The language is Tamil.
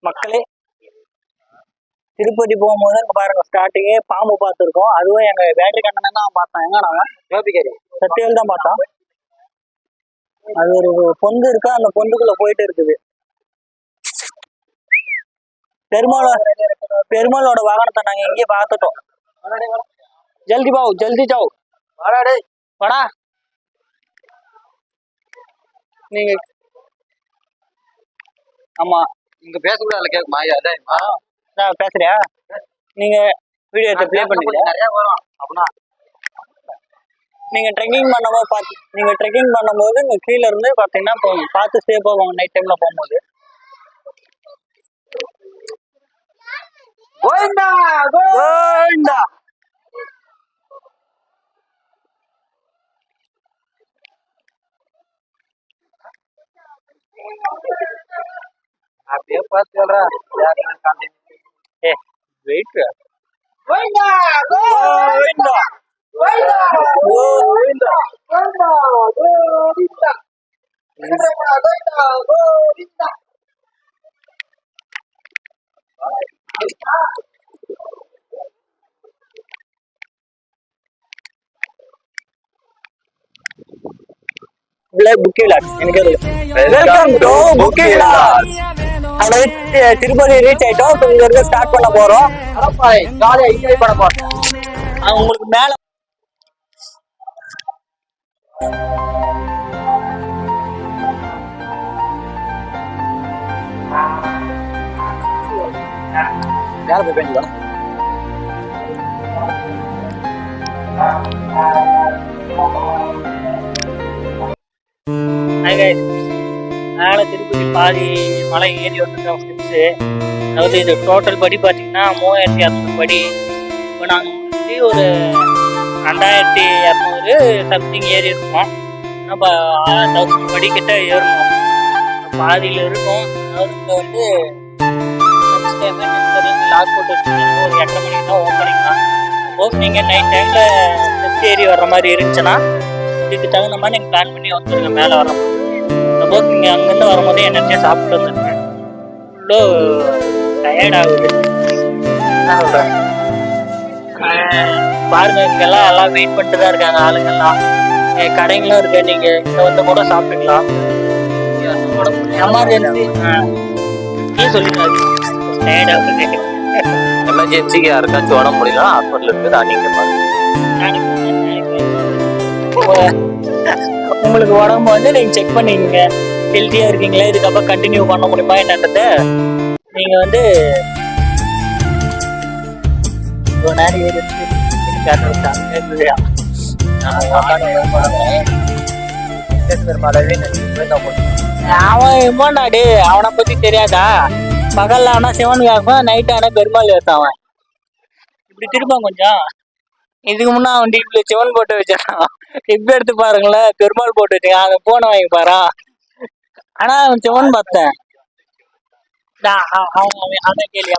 மக்களே, திருப்பதி போகும்போது பாருங்க, ஸ்டார்டிங்கே பாம்பு பார்த்துருக்கோம். அதுவும் எங்க பேட்டரி கண்ணன் தான் பார்த்தோம். எங்க நாங்க சத்தியல் தான் பார்த்தோம். அது ஒரு பொந்து இருக்கு, அந்த பொந்துக்குள்ள போயிட்டு இருக்குது. பெருமாளோட வாகனத்தை நாங்க இங்கே பார்த்துட்டோம். ஜல்தி பாவ், ஜல்தி ஜாவ், வாடா. நீங்க ஆமா இங்க பேசக்கூடாது, கேட்குமா? நான் பேசுறியா? நீங்க வீடியோ எடுத்து ப்ளே பண்ணீங்க. நிறைய வரும் அப்படின்னா நீங்க ட்ரெக்கிங் பண்ணும்போது நீங்க கீழே இருந்து பாத்தீங்கன்னா பார்த்து சேஃபா போங்க. நைட் டைம்ல போகும்போது அப்படியே பார்த்து சொல்றேன். வெயிட் திருப்பதி ரீச் ஆயிட்டோம். இங்க இருந்து ஸ்டார்ட் பண்ண போறோம். உங்களுக்கு மேல மேல திருப்பதி பாதி மலை ஏறி வந்துட்டோம் ஸ்டெப்ஸு. அதாவது இது டோட்டல் படி பார்த்தீங்கன்னா 3200 படி. இப்போ நாங்கள் முடிச்சு ஒரு 2200 சம்திங் ஏறி இருக்கோம். நம்ம 1000 படிக்கிட்ட ஏறணும். பாதியில் இருக்கும். அதாவது இங்கே வந்து லாக் போட்டு வச்சுருக்கீங்க. ஒரு 8:30 மணிக்கு தான் ஓப்பனிங் தான். சப்போஸ் நீங்கள் நைட் டைமில் ஸ்டெப்ஸ் ஏறி வர்ற மாதிரி இருந்துச்சுன்னா இதுக்கு தகுந்த மாதிரி நீங்கள் பிளான் பண்ணி வந்துடுங்க. மேலே வர மாதிரி சப்போஸ் நீங்கள் அங்கேருந்து வரும்போதே எனர்ஜியாக சாப்பிட்டு வந்துருங்க. இவ்வளோ டயர்ட் ஆகுது. என்ன சொல்கிறேன் பாருங்க, இங்கெல்லாம் எல்லாம் வெயிட் பண்ணிட்டு தான் இருக்காங்க ஆளுங்கெல்லாம். கடைங்களும் இருக்கு, நீங்கள் இங்கே வந்து கூட சாப்பிட்டுக்கலாம். எமர்ஜென்சி சொல்லிட்டாரு. டயர்ட் ஆகுது. எமர்ஜென்சிக்கு யாருக்காச்சும் உடம்பு முடியல ஹாஸ்பிட்டல் இருக்குது. உங்களுக்கு உடம்பு வந்து நீங்க செக் பண்ணிக்கங்க, ஹெல்த்தியா இருக்கீங்களா, இதுக்கப்புறம் கண்டினியூ பண்ண முடியுமா என்னன்றத நீங்க வந்து அவன் இம்மாண்டாடு. அவனை பத்தி தெரியாதா? பகல்ல ஆனா சிவன் வேகம், நைட் ஆனா பெருமாள் வேகம். அவன் இப்படி திரும்ப கொஞ்சம் இதுக்கு முன்னா அவன் டீப்ல சிவன் போட்டு வச்சான். இப்ப எடுத்து பாருங்களேன், பெருமாள் போட்டு வச்சுங்க. அதை போன வாங்கி பாரா. ஆனா அவன் சிவன் பார்த்தேன். அவன் கேள்வி